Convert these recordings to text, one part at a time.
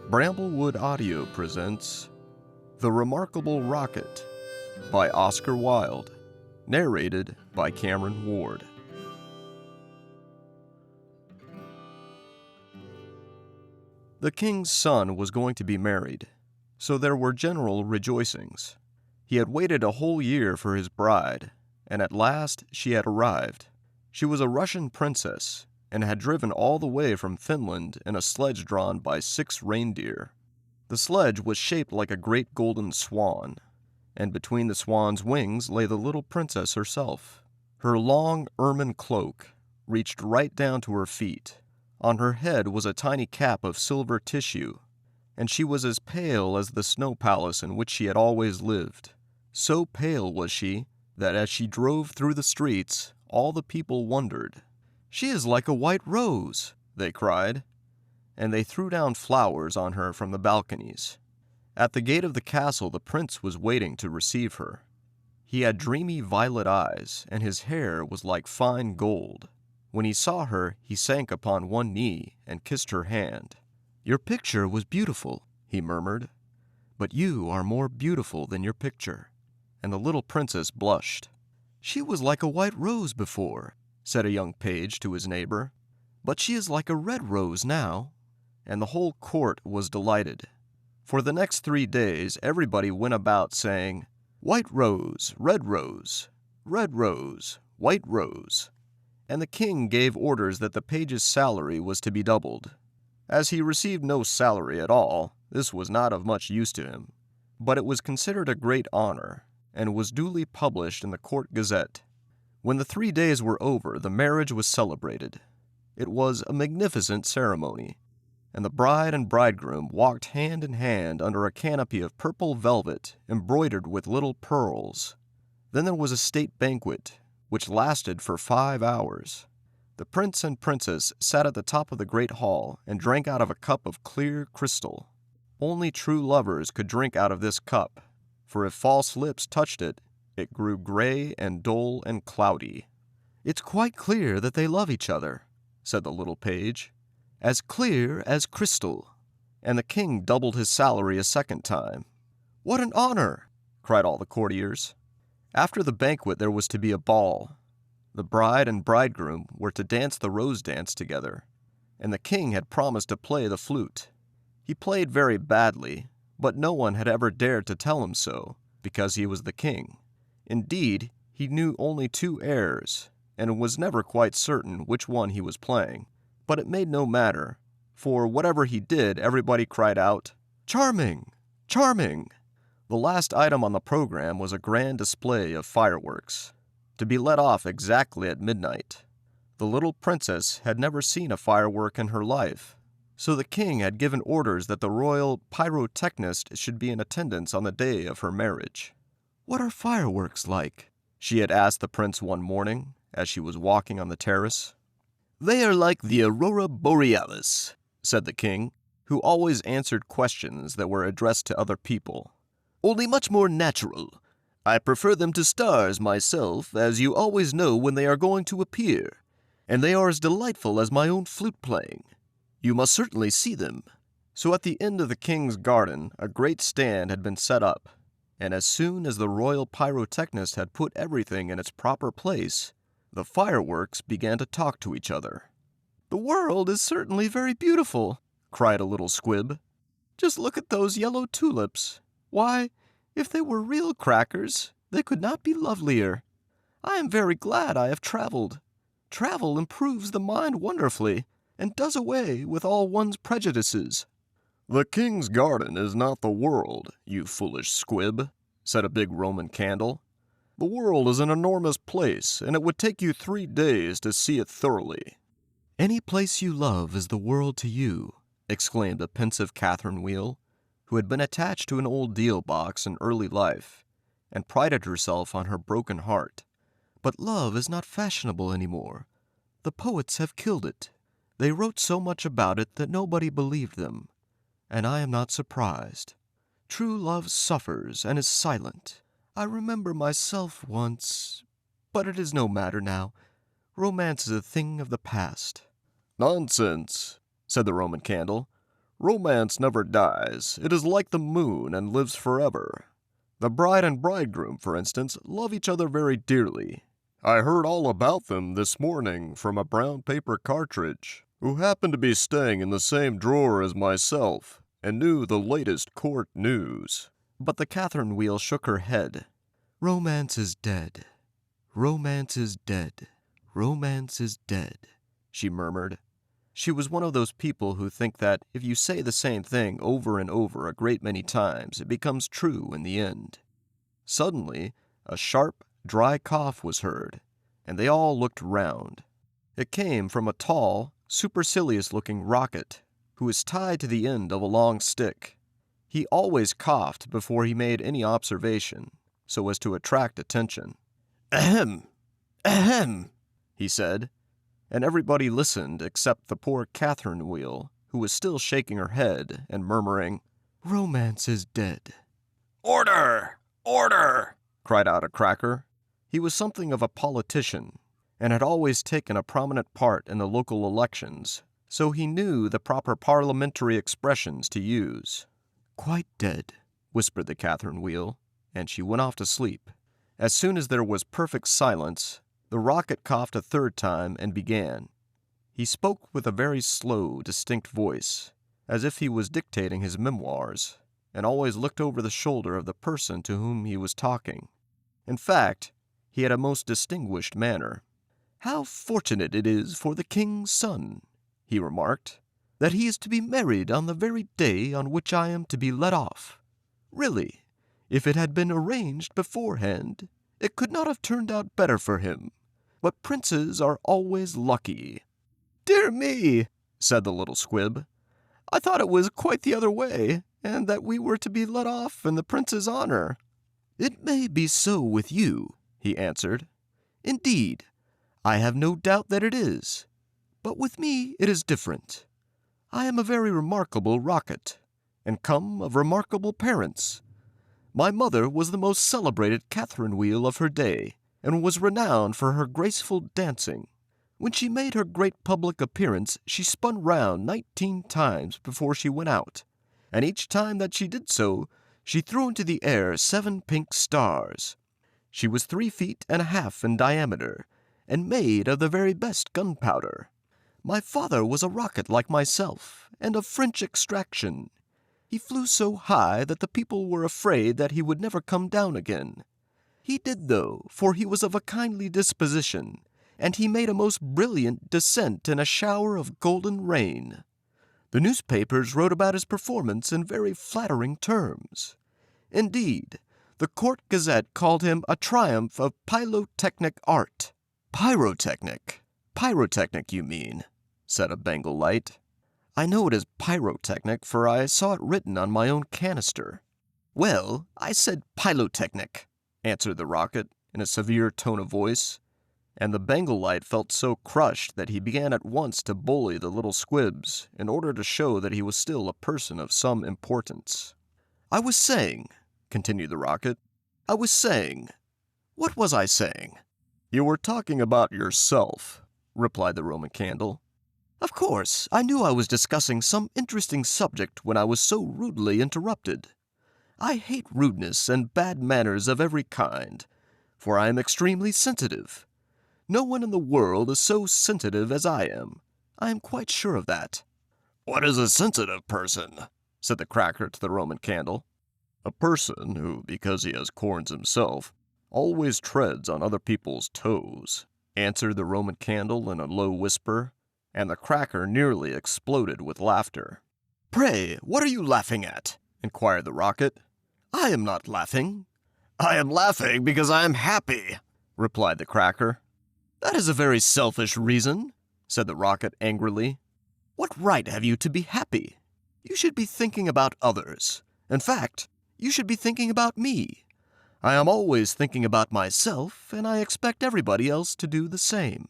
Bramblewood Audio presents The Remarkable Rocket by Oscar Wilde, narrated by Cameron Ward. The king's son was going to be married, so there were general rejoicings. He had waited a whole year for his bride, and at last she had arrived. She was a Russian princess, and had driven all the way from Finland in a sledge drawn by 6 reindeer. The sledge was shaped like a great golden swan, and between the swan's wings lay the little princess herself. Her long ermine cloak reached right down to her feet. On her head was a tiny cap of silver tissue, and she was as pale as the snow palace in which she had always lived. So pale was she that as she drove through the streets, all the people wondered. "She is like a white rose," they cried, and they threw down flowers on her from the balconies. At the gate of the castle the prince was waiting to receive her. He had dreamy violet eyes, and his hair was like fine gold. When he saw her, he sank upon one knee and kissed her hand. "Your picture was beautiful," he murmured, "but you are more beautiful than your picture." And the little princess blushed. "She was like a white rose before," said a young page to his neighbor, "but she is like a red rose now." And the whole court was delighted. For the next 3 days everybody went about saying, "White rose, red rose, red rose, white rose." And the king gave orders that the page's salary was to be doubled. As he received no salary at all, this was not of much use to him, but it was considered a great honor, and was duly published in the court gazette. When the 3 days were over, the marriage was celebrated. It was a magnificent ceremony, and the bride and bridegroom walked hand in hand under a canopy of purple velvet embroidered with little pearls. Then there was a state banquet, which lasted for 5 hours. The prince and princess sat at the top of the great hall and drank out of a cup of clear crystal. Only true lovers could drink out of this cup, for if false lips touched it, it grew gray and dull and cloudy. "It's quite clear that they love each other," said the little page. "As clear as crystal." And the king doubled his salary a second time. "What an honor!" cried all the courtiers. After the banquet there was to be a ball. The bride and bridegroom were to dance the rose dance together, and the king had promised to play the flute. He played very badly, but no one had ever dared to tell him so, because he was the king. Indeed, he knew only 2 airs, and was never quite certain which one he was playing. But it made no matter, for whatever he did, everybody cried out, "Charming! Charming!" The last item on the program was a grand display of fireworks, to be let off exactly at midnight. The little princess had never seen a firework in her life, so the king had given orders that the royal pyrotechnist should be in attendance on the day of her marriage. "What are fireworks like?" she had asked the prince one morning, as she was walking on the terrace. "They are like the aurora borealis," said the king, who always answered questions that were addressed to other people. "Only much more natural. I prefer them to stars myself, as you always know when they are going to appear, and they are as delightful as my own flute playing. You must certainly see them." So at the end of the king's garden a great stand had been set up, and as soon as the royal pyrotechnist had put everything in its proper place, the fireworks began to talk to each other. "The world is certainly very beautiful," cried a little squib. "Just look at those yellow tulips. Why, if they were real crackers, they could not be lovelier. I am very glad I have traveled. Travel improves the mind wonderfully, and does away with all one's prejudices." "The king's garden is not the world, you foolish squib," said a big Roman candle. "The world is an enormous place, and it would take you 3 days to see it thoroughly." "Any place you love is the world to you," exclaimed a pensive Catherine Wheel, who had been attached to an old deal box in early life, and prided herself on her broken heart. "But love is not fashionable anymore. The poets have killed it. They wrote so much about it that nobody believed them, and I am not surprised. True love suffers and is silent. I remember myself once, but it is no matter now. Romance is a thing of the past." "Nonsense," said the Roman candle. Romance never dies. It is like the moon and lives forever. The bride and bridegroom, for instance, love each other very dearly. I heard all about them this morning from a brown paper cartridge, who happened to be staying in the same drawer as myself, and knew the latest court news." But the Catherine Wheel shook her head. "Romance is dead. Romance is dead. Romance is dead," she murmured. She was one of those people who think that if you say the same thing over and over a great many times, it becomes true in the end. Suddenly, a sharp, dry cough was heard, and they all looked round. It came from a tall, supercilious-looking rocket, who was tied to the end of a long stick. He always coughed before he made any observation, so as to attract attention. "Ahem! Ahem!" he said, and everybody listened except the poor Catherine Wheel, who was still shaking her head and murmuring, "Romance is dead." "Order! Order!" cried out a cracker. He was something of a politician, and had always taken a prominent part in the local elections, so he knew the proper parliamentary expressions to use. "Quite dead," whispered the Catherine Wheel, and she went off to sleep. As soon as there was perfect silence, the rocket coughed a third time and began. He spoke with a very slow, distinct voice, as if he was dictating his memoirs, and always looked over the shoulder of the person to whom he was talking. In fact, he had a most distinguished manner. "How fortunate it is for the king's son," he remarked, "that he is to be married on the very day on which I am to be let off. Really, if it had been arranged beforehand, it could not have turned out better for him. But princes are always lucky." "Dear me," said the little squib, "I thought it was quite the other way, and that we were to be let off in the prince's honor." "It may be so with you," he answered. "Indeed, I have no doubt that it is. But with me it is different. I am a very remarkable rocket, and come of remarkable parents. My mother was the most celebrated Catherine Wheel of her day, and was renowned for her graceful dancing. When she made her great public appearance, she spun round 19 times before she went out, and each time that she did so, she threw into the air 7 pink stars. She was 3 feet and a half in diameter, and made of the very best gunpowder. My father was a rocket like myself, and of French extraction. He flew so high that the people were afraid that he would never come down again. He did, though, for he was of a kindly disposition, and he made a most brilliant descent in a shower of golden rain. The newspapers wrote about his performance in very flattering terms. Indeed, the Court Gazette called him a triumph of pyrotechnic art." "Pyrotechnic? Pyrotechnic, you mean," said a Bengal light. "I know it is pyrotechnic, for I saw it written on my own canister." "Well, I said pyrotechnic," answered the rocket in a severe tone of voice, and the Bengal light felt so crushed that he began at once to bully the little squibs in order to show that he was still a person of some importance. "I was saying," continued the rocket, "I was saying. What was I saying?" "You were talking about yourself," replied the Roman Candle. "Of course, I knew I was discussing some interesting subject when I was so rudely interrupted. I hate rudeness and bad manners of every kind, for I am extremely sensitive. No one in the world is so sensitive as I am. I am quite sure of that." "What is a sensitive person?" said the cracker to the Roman Candle. "A person who, because he has corns himself, always treads on other people's toes," answered the Roman Candle in a low whisper, and the cracker nearly exploded with laughter. "Pray, what are you laughing at?" inquired the rocket. "I am not laughing." "I am laughing because I am happy," replied the cracker. "That is a very selfish reason," said the rocket angrily. "What right have you to be happy? You should be thinking about others. In fact, you should be thinking about me. I am always thinking about myself, and I expect everybody else to do the same.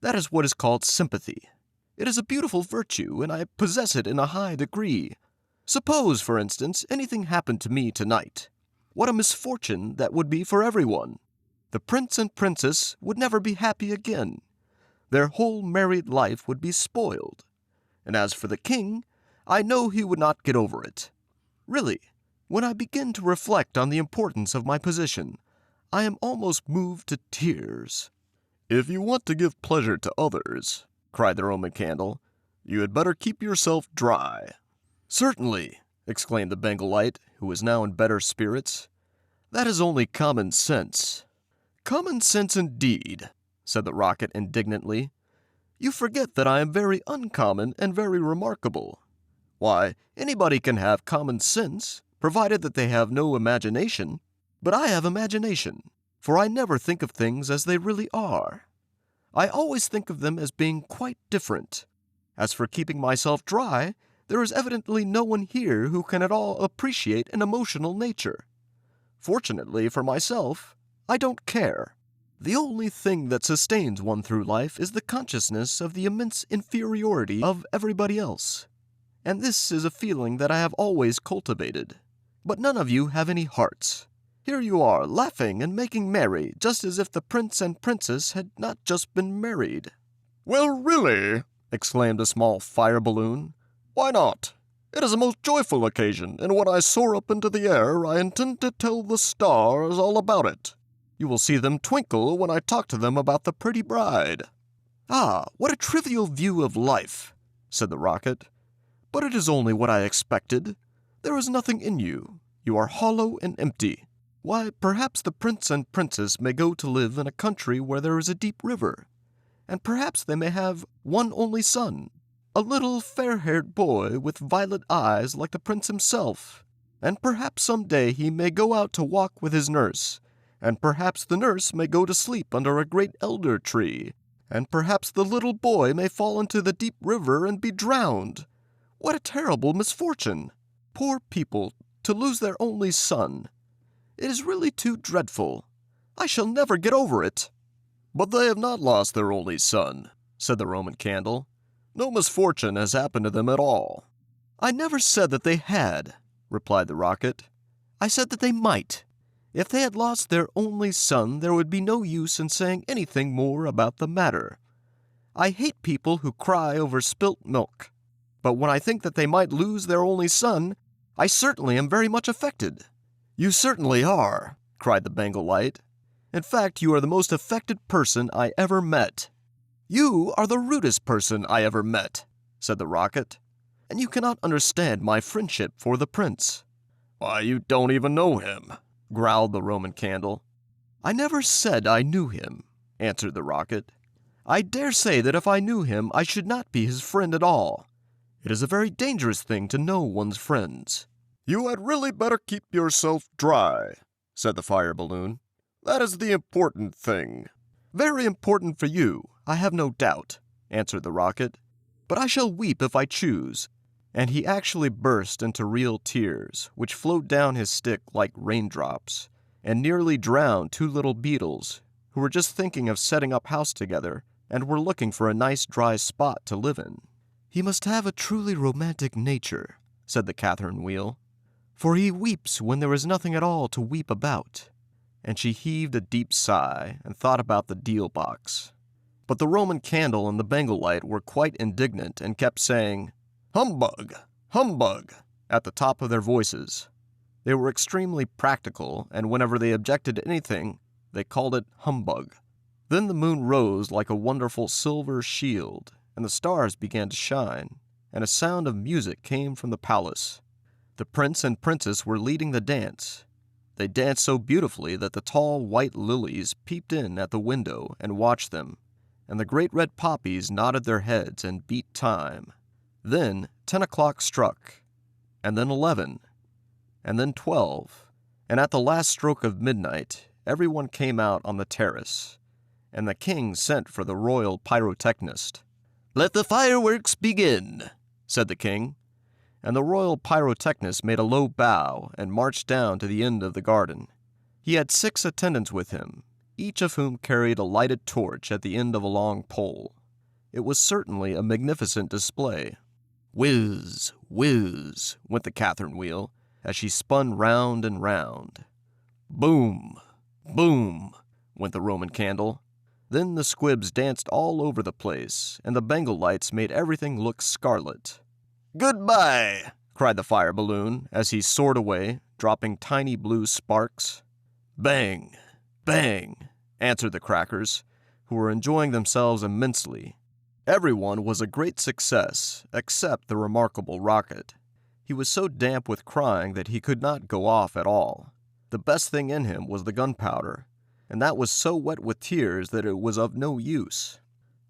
That is what is called sympathy. It is a beautiful virtue, and I possess it in a high degree. Suppose, for instance, anything happened to me tonight. What a misfortune that would be for everyone! The prince and princess would never be happy again. Their whole married life would be spoiled. And as for the king, I know he would not get over it. Really, when I begin to reflect on the importance of my position, I am almost moved to tears." "If you want to give pleasure to others," cried the Roman Candle, "you had better keep yourself dry." "Certainly," exclaimed the Bengalite, who was now in better spirits. "That is only common sense." "Common sense indeed," said the Rocket indignantly. "You forget that I am very uncommon and very remarkable. Why, anybody can have common sense, provided that they have no imagination. But I have imagination, for I never think of things as they really are. I always think of them as being quite different. As for keeping myself dry, there is evidently no one here who can at all appreciate an emotional nature. Fortunately for myself, I don't care. The only thing that sustains one through life is the consciousness of the immense inferiority of everybody else. And this is a feeling that I have always cultivated. But none of you have any hearts. Here you are, laughing and making merry, just as if the prince and princess had not just been married." "Well, really," exclaimed a small fire balloon, "why not? It is a most joyful occasion, and when I soar up into the air, I intend to tell the stars all about it. You will see them twinkle when I talk to them about the pretty bride." "Ah, what a trivial view of life," said the Rocket. "But it is only what I expected. There is nothing in you. You are hollow and empty. Why, perhaps the prince and princess may go to live in a country where there is a deep river, and perhaps they may have one only son, a little fair-haired boy with violet eyes like the prince himself, and perhaps some day he may go out to walk with his nurse, and perhaps the nurse may go to sleep under a great elder tree, and perhaps the little boy may fall into the deep river and be drowned. What a terrible misfortune! Poor people, to lose their only son. It is really too dreadful. I shall never get over it." "But they have not lost their only son," said the Roman Candle. "No misfortune has happened to them at all." "I never said that they had," replied the Rocket. "I said that they might. If they had lost their only son, there would be no use in saying anything more about the matter. I hate people who cry over spilt milk. But when I think that they might lose their only son, I certainly am very much affected." "You certainly are," cried the Bengalite. "In fact, you are the most affected person I ever met." "You are the rudest person I ever met," said the Rocket. "And you cannot understand my friendship for the prince." "Why, you don't even know him," growled the Roman Candle. "I never said I knew him," answered the Rocket. "I dare say that if I knew him, I should not be his friend at all. It is a very dangerous thing to know one's friends." "You had really better keep yourself dry," said the fire balloon. "That is the important thing." "Very important for you, I have no doubt," answered the Rocket. "But I shall weep if I choose." And he actually burst into real tears, which flowed down his stick like raindrops, and nearly drowned two little beetles, who were just thinking of setting up house together, and were looking for a nice dry spot to live in. "He must have a truly romantic nature," said the Catherine Wheel, "for he weeps when there is nothing at all to weep about." And she heaved a deep sigh and thought about the deal box. But the Roman Candle and the Bengalite were quite indignant and kept saying, "Humbug! Humbug!" at the top of their voices. They were extremely practical, and whenever they objected to anything, they called it humbug. Then the moon rose like a wonderful silver shield, and the stars began to shine, and a sound of music came from the palace. The prince and princess were leading the dance. They danced so beautifully that the tall white lilies peeped in at the window and watched them, and the great red poppies nodded their heads and beat time. Then 10 o'clock struck, and then 11, and then 12, and at the last stroke of midnight, everyone came out on the terrace, and the king sent for the royal pyrotechnist. "Let the fireworks begin," said the king. And the royal pyrotechnist made a low bow and marched down to the end of the garden. He had 6 attendants with him, each of whom carried a lighted torch at the end of a long pole. It was certainly a magnificent display. Whiz, whiz, went the Catherine Wheel, as she spun round and round. Boom, boom, went the Roman Candle. Then the squibs danced all over the place, and the Bengalites made everything look scarlet. "Goodbye!" cried the fire balloon as he soared away, dropping tiny blue sparks. Bang! Bang! answered the crackers, who were enjoying themselves immensely. Everyone was a great success, except the remarkable Rocket. He was so damp with crying that he could not go off at all. The best thing in him was the gunpowder, and that was so wet with tears that it was of no use.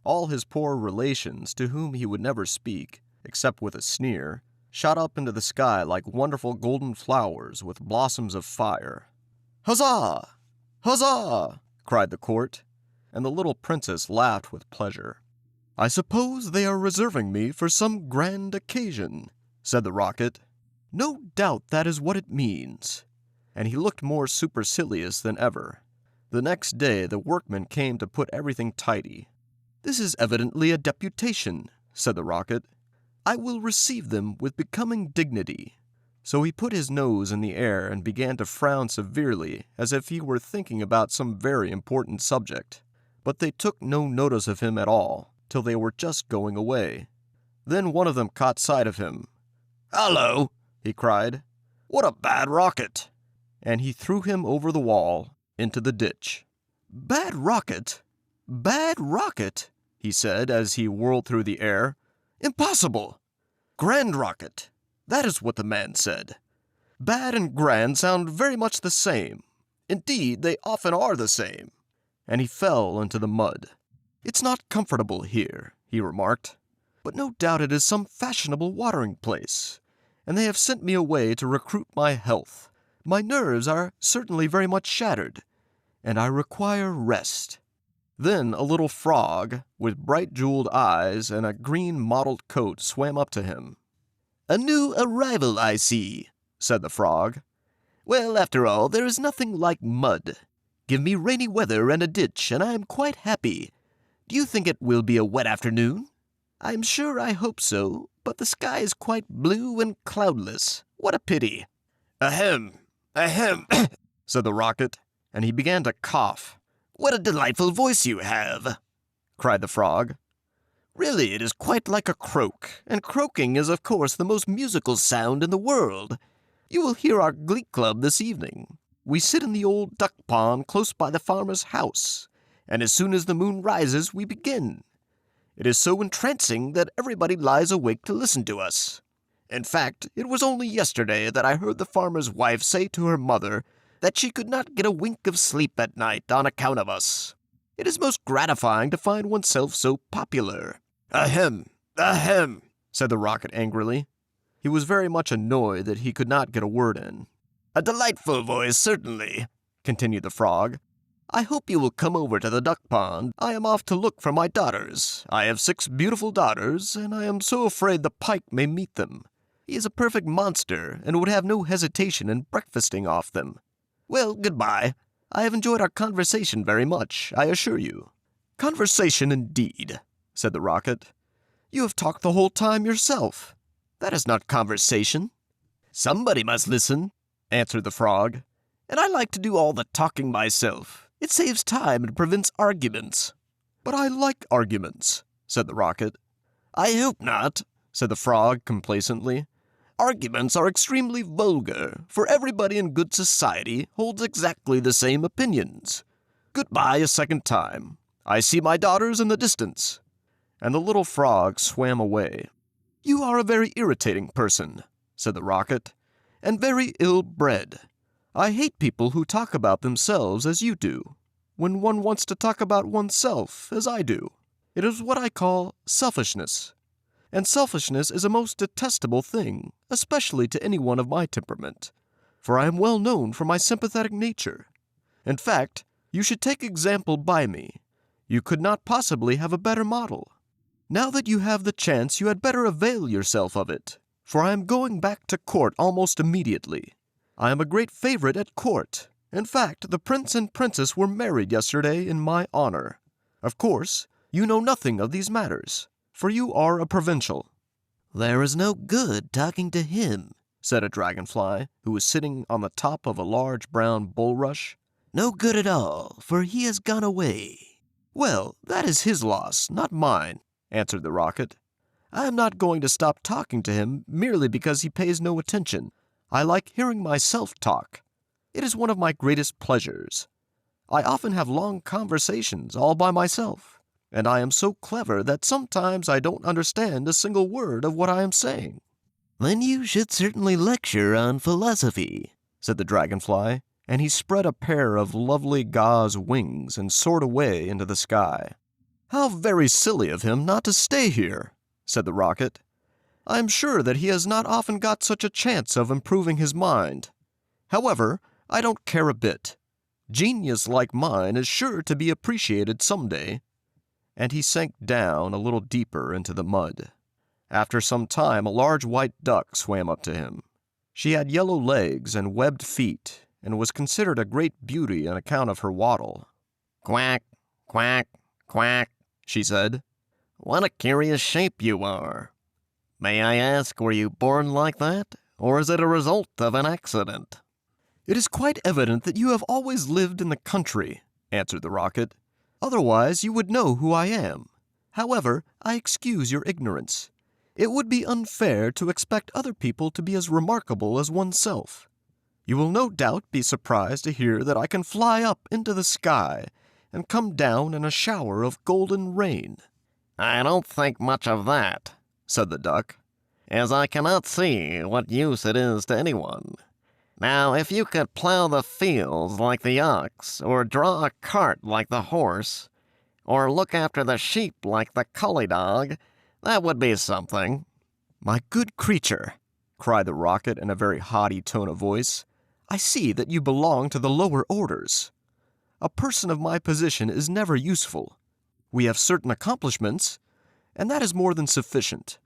All his poor relations, to whom he would never speak, except with a sneer, shot up into the sky like wonderful golden flowers with blossoms of fire. "Huzzah! Huzzah!" cried the court, and the little princess laughed with pleasure. "I suppose they are reserving me for some grand occasion," said the Rocket. "No doubt that is what it means." And he looked more supercilious than ever. The next day the workmen came to put everything tidy. "This is evidently a deputation," said the Rocket. "I will receive them with becoming dignity." So he put his nose in the air and began to frown severely as if he were thinking about some very important subject. But they took no notice of him at all, till they were just going away. Then one of them caught sight of him. "Hallo!" he cried. "What a bad rocket!" And he threw him over the wall into the ditch. "Bad rocket? Bad rocket?" he said as he whirled through the air. "Impossible! Grand rocket! That is what the man said. Bad and grand sound very much the same. Indeed, they often are the same." And he fell into the mud. "It's not comfortable here," he remarked, "but no doubt it is some fashionable watering place, and they have sent me away to recruit my health. My nerves are certainly very much shattered, and I require rest." Then a little frog, with bright jeweled eyes and a green mottled coat, swam up to him. "A new arrival, I see," said the frog. "Well, after all, there is nothing like mud. Give me rainy weather and a ditch, and I am quite happy. Do you think it will be a wet afternoon?" "I am sure I hope so, but the sky is quite blue and cloudless. What a pity." "Ahem, ahem," said the Rocket, and he began to cough. "What a delightful voice you have!" cried the frog. "Really, it is quite like a croak, and croaking is of course the most musical sound in the world. You will hear our glee club this evening. We sit in the old duck pond close by the farmer's house, and as soon as the moon rises we begin. It is so entrancing that everybody lies awake to listen to us. In fact, it was only yesterday that I heard the farmer's wife say to her mother that she could not get a wink of sleep at night on account of us. It is most gratifying to find oneself so popular." "Ahem, ahem," said the Rocket angrily. He was very much annoyed that he could not get a word in. "A delightful voice, certainly," continued the frog. "I hope you will come over to the duck pond. I am off to look for my daughters. I have 6 beautiful daughters, and I am so afraid the pike may meet them. He is a perfect monster, and would have no hesitation in breakfasting off them. Well, goodbye. I have enjoyed our conversation very much, I assure you." "Conversation indeed," said the Rocket. "You have talked the whole time yourself. That is not conversation." "Somebody must listen," answered the frog, "and I like to do all the talking myself. It saves time and prevents arguments." "But I like arguments," said the Rocket. "I hope not," said the frog complacently. "Arguments are extremely vulgar, for everybody in good society holds exactly the same opinions. Goodbye a second time. I see my daughters in the distance." And the little frog swam away. "You are a very irritating person," said the Rocket, "and very ill-bred. I hate people who talk about themselves as you do, when one wants to talk about oneself as I do. It is what I call selfishness. And selfishness is a most detestable thing, especially to anyone of my temperament, for I am well known for my sympathetic nature. In fact, you should take example by me. You could not possibly have a better model. Now that you have the chance, you had better avail yourself of it, for I am going back to court almost immediately. I am a great favorite at court. In fact, the prince and princess were married yesterday in my honor. Of course, you know nothing of these matters, for you are a provincial." "There is no good talking to him," said a dragonfly, who was sitting on the top of a large brown bulrush. "No good at all, for he has gone away." "Well, that is his loss, not mine," answered the Rocket. I am not going to stop talking to him merely because he pays no attention. I like hearing myself talk. It is one of my greatest pleasures. I often have long conversations all by myself, and I am so clever that sometimes I don't understand a single word of what I am saying." "Then you should certainly lecture on philosophy," said the dragonfly, and he spread a pair of lovely gauze wings and soared away into the sky. "How very silly of him not to stay here," said the rocket. "I am sure that he has not often got such a chance of improving his mind. However, I don't care a bit. Genius like mine is sure to be appreciated some day." And he sank down a little deeper into the mud. After some time, a large white duck swam up to him. She had yellow legs and webbed feet, and was considered a great beauty on account of her waddle. "Quack, quack, quack," she said. "What a curious shape you are. May I ask, were you born like that, or is it a result of an accident?" "It is quite evident that you have always lived in the country," answered the rocket. "Otherwise you would know who I am. However, I excuse your ignorance. It would be unfair to expect other people to be as remarkable as oneself. You will no doubt be surprised to hear that I can fly up into the sky and come down in a shower of golden rain." "I don't think much of that," said the duck, "as I cannot see what use it is to anyone. Now, if you could plow the fields like the ox, or draw a cart like the horse, or look after the sheep like the collie dog, that would be something." "My good creature," cried the rocket in a very haughty tone of voice, "I see that you belong to the lower orders. A person of my position is never useful. We have certain accomplishments, and that is more than sufficient.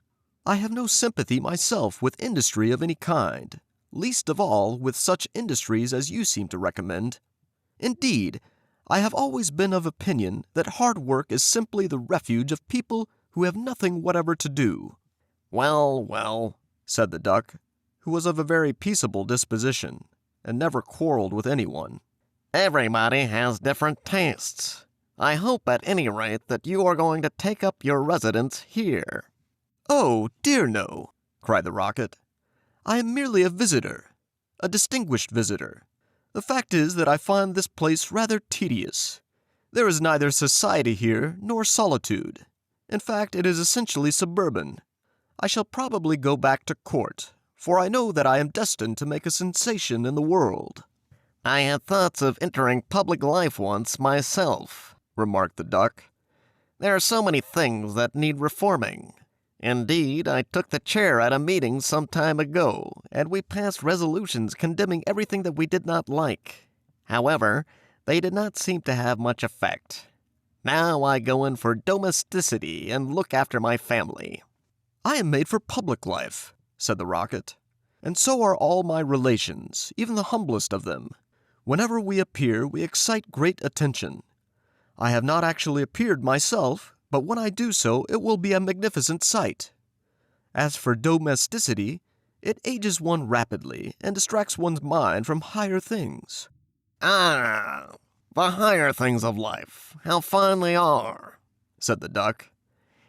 I have no sympathy myself with industry of any kind, least of all with such industries as you seem to recommend. Indeed, I have always been of opinion that hard work is simply the refuge of people who have nothing whatever to do." "Well, well," said the duck, who was of a very peaceable disposition, and never quarreled with anyone. "everybody has different tastes. I hope at any rate that you are going to take up your residence here." "Oh, dear no," cried the rocket. "I am merely a visitor, a distinguished visitor. The fact is that I find this place rather tedious. There is neither society here nor solitude. In fact, it is essentially suburban. I shall probably go back to court, for I know that I am destined to make a sensation in the world." "I had thoughts of entering public life once myself," remarked the duck. "There are so many things that need reforming. Indeed, I took the chair at a meeting some time ago, and we passed resolutions condemning everything that we did not like. However, they did not seem to have much effect. Now I go in for domesticity and look after my family." "I am made for public life," said the rocket, "and so are all my relations, even the humblest of them. Whenever we appear, we excite great attention. I have not actually appeared myself, but when I do so, it will be a magnificent sight. As for domesticity, it ages one rapidly and distracts one's mind from higher things." "Ah, the higher things of life, how fine they are," said the duck.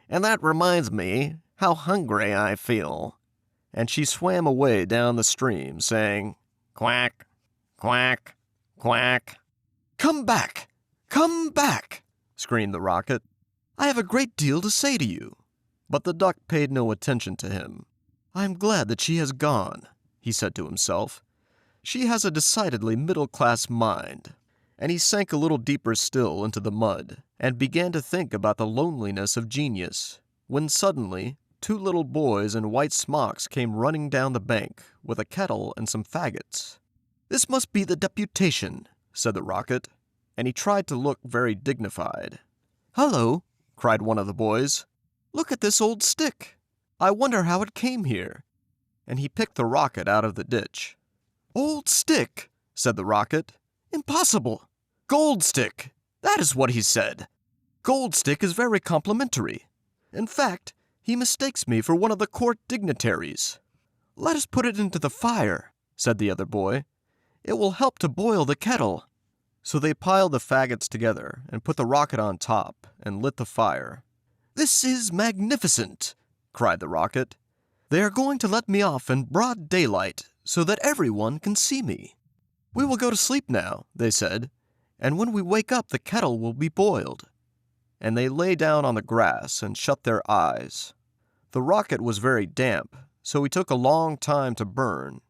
"And that reminds me how hungry I feel." And she swam away down the stream, saying, "Quack, quack, quack." "Come back! Come back!" screamed the rocket. "I have a great deal to say to you." But the duck paid no attention to him. "I am glad that she has gone," he said to himself. "She has a decidedly middle-class mind." And he sank a little deeper still into the mud, and began to think about the loneliness of genius, when suddenly 2 little boys in white smocks came running down the bank with a kettle and some faggots. "This must be the deputation," said the rocket, and he tried to look very dignified. "Hullo!" cried one of the boys. "Look at this old stick. I wonder how it came here." And he picked the rocket out of the ditch. "Old stick," said the rocket. "Impossible! Gold stick! That is what he said. Gold stick is very complimentary. In fact, he mistakes me for one of the court dignitaries." "Let us put it into the fire," said the other boy. "It will help to boil the kettle." So they piled the faggots together and put the rocket on top and lit the fire. "This is magnificent," cried the rocket. "They are going to let me off in broad daylight so that everyone can see me. We will go to sleep now," they said, "and when we wake up the kettle will be boiled." And they lay down on the grass and shut their eyes. The rocket was very damp, so he took a long time to burn.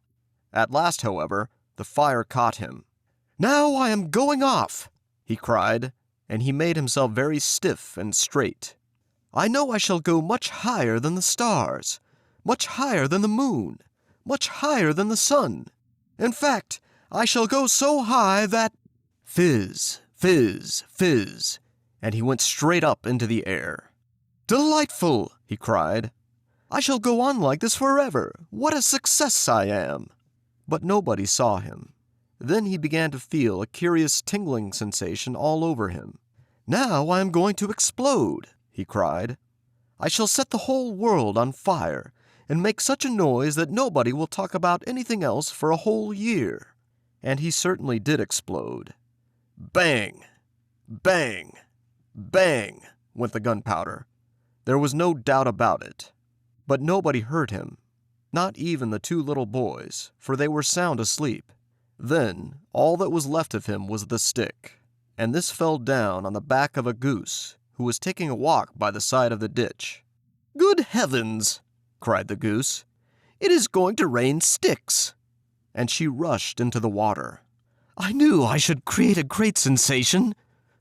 At last, however, the fire caught him. "Now I am going off," he cried, and he made himself very stiff and straight. "I know I shall go much higher than the stars, much higher than the moon, much higher than the sun. In fact, I shall go so high that—" Fizz, fizz, fizz, and he went straight up into the air. "Delightful!" he cried. "I shall go on like this forever. What a success I am!" But nobody saw him. Then he began to feel a curious tingling sensation all over him. "Now I am going to explode," he cried. "I shall set the whole world on fire and make such a noise that nobody will talk about anything else for a whole year." And he certainly did explode. Bang! Bang! Bang! Went the gunpowder. There was no doubt about it. But nobody heard him, not even the two little boys, for they were sound asleep. Then all that was left of him was the stick, and this fell down on the back of a goose who was taking a walk by the side of the ditch. "Good heavens!" cried the goose. "It is going to rain sticks!" And she rushed into the water. "I knew I should create a great sensation,"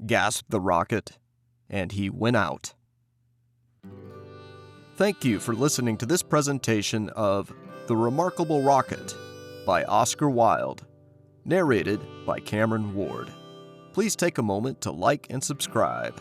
gasped the rocket, and he went out. Thank you for listening to this presentation of The Remarkable Rocket by Oscar Wilde, narrated by Cameron Ward. Please take a moment to like and subscribe.